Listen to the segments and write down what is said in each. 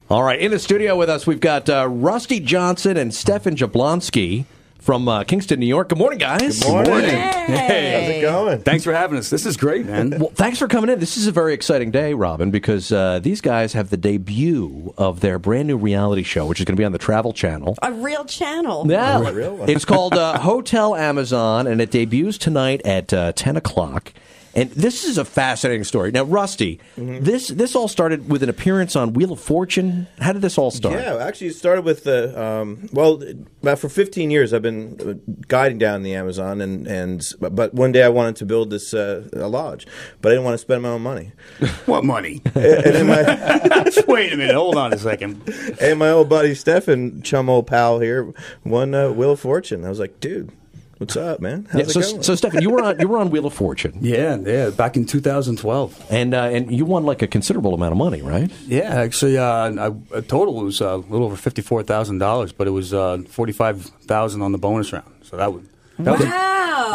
All right, in the studio with us, we've got Rusty Johnson and Stefan Jablonski from Kingston, New York. Good morning, guys. Good morning. Hey. How's it going? Thanks for having us. This is great, man. Well, thanks for coming in. This is a very exciting day, Robin, because these guys have the debut of their brand new reality show, which is going to be on the Travel Channel. A real channel. Yeah, A real one. it's called Hotel Amazon, and it debuts tonight at 10 o'clock. And this is a fascinating story. Now, Rusty, this all started with an appearance on Wheel of Fortune. How did this all start? Yeah, actually, it started with about for 15 years I've been guiding down the Amazon, but one day I wanted to build this a lodge, but I didn't want to spend my own money. What money? And then Wait a minute. Hold on a second. and my old buddy Stefan, chum old pal here, won Wheel of Fortune. I was like, dude, what's up, man? How's it going? So, Stefan, you were on Wheel of Fortune, Yeah, back in 2012. and you won like a considerable amount of money, right? Yeah, actually, total was a little over $54,000, but it was $45,000 on the bonus round. So that was Wow.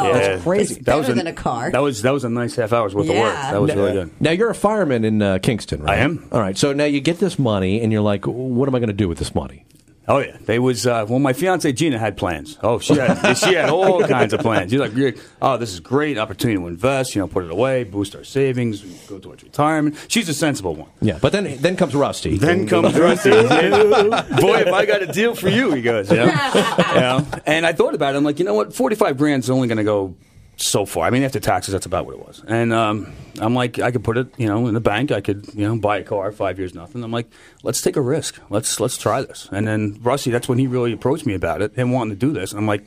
Yeah. crazy. It's better than a car. That was a nice half hour's worth of work. Yeah. That was really good. Now, you're a fireman in Kingston, right? I am. All right, so now you get this money, and you're like, what am I going to do with this money? Oh yeah, they was my fiance Gina had plans. Oh, she had all kinds of plans. She's like, oh, this is great opportunity to invest. Put it away, boost our savings, go towards retirement. She's a sensible one. Yeah, but then comes Rusty. Then comes Rusty. Boy, if I got a deal for you, he goes. And I thought about it. I'm like, you know what? 45 grand's only going to go so far. I mean, after taxes, that's about what it was. And I'm like, I could put it, in the bank. I could, buy a car, 5 years, nothing. I'm like, let's take a risk. Let's try this. And then Rusty, that's when he really approached me about it, him wanting to do this. And I'm like,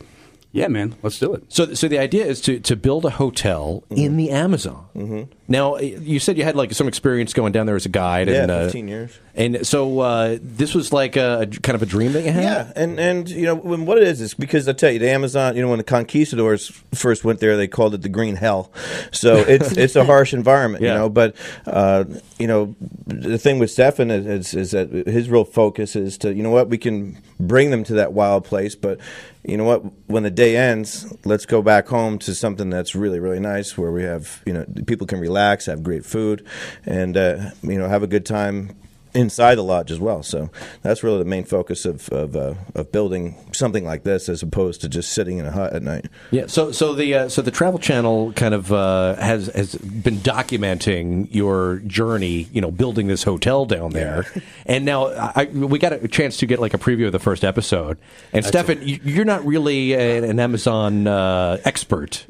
yeah, man, let's do it. So the idea is to build a hotel in the Amazon. Mm-hmm. Now, you said you had like some experience going down there as a guide. Yeah, and, 15 years. And so this was like a kind of a dream that you had? Yeah, and when what it is because I tell you, the Amazon, when the conquistadors first went there, they called it the green hell. So it's a harsh environment, Yeah. But the thing with Stefan is that his real focus is to, we can bring them to that wild place, but you know what, when the day ends, let's go back home to something that's really, really nice, where we have, people can relax, have great food, and have a good time inside the lodge as well. So that's really the main focus of building something like this, as opposed to just sitting in a hut at night. Yeah. So the Travel Channel kind of has been documenting your journey, building this hotel down there. Yeah. And now we got a chance to get like a preview of the first episode. And Stefan, you're not really an Amazon expert.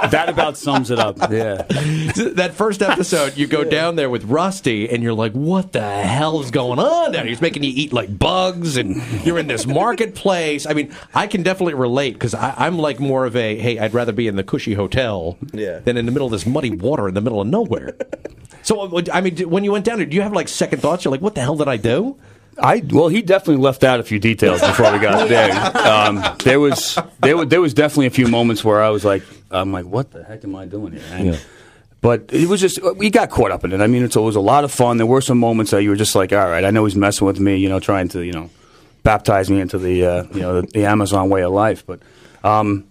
That about sums it up. Yeah. That first episode, you go down there with Rusty, and you're like, what the hell is going on down here? He's making you eat like bugs, and you're in this marketplace. I mean, I can definitely relate, because I'm like more of a, hey, I'd rather be in the cushy hotel than in the middle of this muddy water in the middle of nowhere. So, I mean, when you went down there, do you have like second thoughts? You're like, what the hell did I do? Well, he definitely left out a few details before we got there. There was definitely a few moments where I'm like, what the heck am I doing here? And, but it was just, we got caught up in it. I mean, it was a lot of fun. There were some moments that you were just like, all right, I know he's messing with me, trying to, baptize me into the Amazon way of life. But no,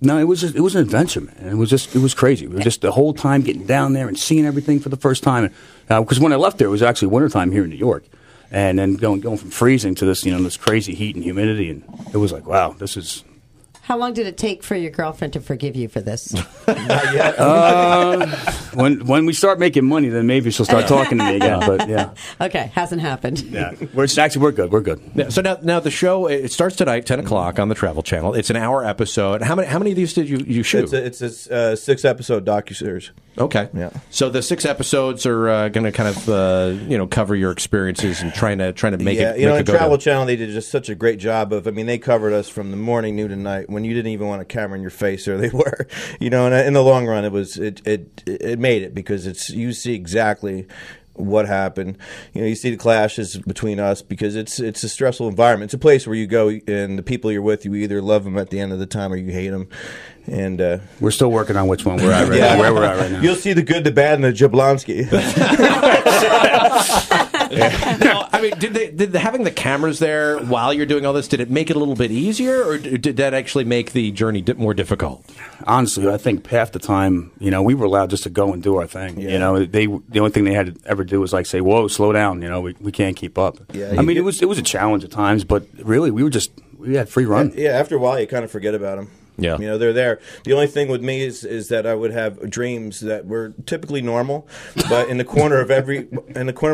it was an adventure, man. It was crazy. We were just the whole time getting down there and seeing everything for the first time. Because when I left there, it was actually wintertime here in New York. And then going from freezing to this, this crazy heat and humidity, and it was like, wow, this is. How long did it take for your girlfriend to forgive you for this? Not yet. When we start making money, then maybe she'll start talking to me again. But yeah, Okay, hasn't happened. yeah, we're good. We're good. Yeah, so now the show, it starts tonight, 10 o'clock on the Travel Channel. It's an hour episode. How many of these did you shoot? It's a 6-episode docuseries. Okay. Yeah. So the 6 episodes are going to kind of cover your experiences and trying to make it. Yeah, make in Travel Channel, they did just such a great job of. I mean, they covered us from the morning, noon, to night when you didn't even want a camera in your face. There they were, And in the long run, it made it, because you see exactly what happened. You see the clashes between us, because it's a stressful environment. It's a place where you go, and the people you're with, you either love them at the end of the time or you hate them. And we're still working on which one we're at right now. Where we're at right now. You'll see the good, the bad, and the Jablonski. Now, I mean, did having the cameras there while you're doing all this, did it make it a little bit easier, or did that actually make the journey more difficult? Honestly, I think half the time, we were allowed just to go and do our thing. Yeah. The only thing they had to ever do was like say, "Whoa, slow down." We can't keep up. Yeah, I mean, it was a challenge at times, but really, we had free run. Yeah, after a while, you kind of forget about them. Yeah. They're there. The only thing with me is that I would have dreams that were typically normal, but in the corner of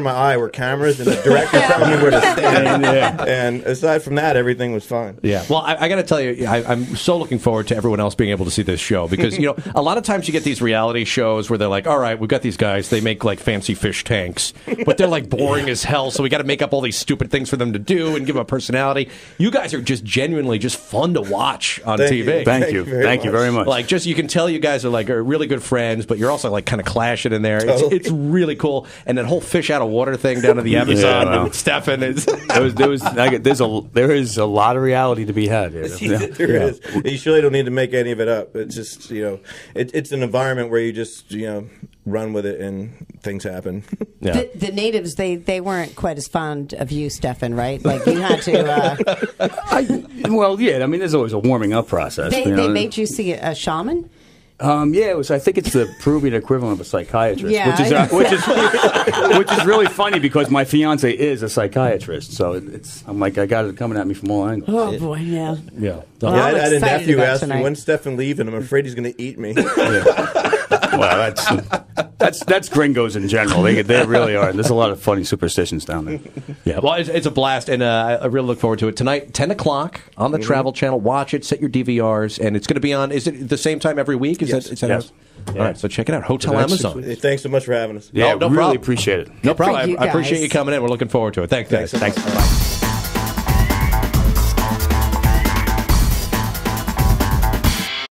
my eye were cameras, and the director telling me where to stand. And aside from that, everything was fine. Yeah. Well, I got to tell you, I'm so looking forward to everyone else being able to see this show because, a lot of times you get these reality shows where they're like, all right, we've got these guys. They make like fancy fish tanks, but they're like boring as hell. So we got to make up all these stupid things for them to do and give them a personality. You guys are just genuinely just fun to watch on TV. Thank you very much. Like, just you can tell you guys are really good friends, but you're also like kind of clashing in there. Totally. It's really cool. And that whole fish out of water thing down in the Amazon with Stefan is. There is a lot of reality to be had here. There is. You surely don't need to make any of it up. It's just it's an environment where you just run with it and things happen. Yeah. The natives they weren't quite as fond of you, Stefan, right? Like you had to. Well, yeah. I mean, there's always a warming up process. They made you see a shaman. Yeah, it was. I think it's the Peruvian equivalent of a psychiatrist, Yeah, which is really funny because my fiance is a psychiatrist. So I'm like, I got it coming at me from all angles. Oh boy, yeah. Well, I had a nephew ask me tonight. when's Stefan leaving. I'm afraid he's going to eat me. Well, that's gringos in general. They really are. There's a lot of funny superstitions down there. Yeah, well, it's a blast, and I really look forward to it. Tonight, 10 o'clock on the Travel Channel. Watch it, set your DVRs, and it's going to be on, is it the same time every week? Is Yes. that Yes. All right, so check it out. Hotel Amazon. Hey, thanks so much for having us. Yeah, No really problem. appreciate it. No Good for problem. you I appreciate guys. you coming in. We're looking forward to it. Thanks, guys. Thanks. Thanks. Bye.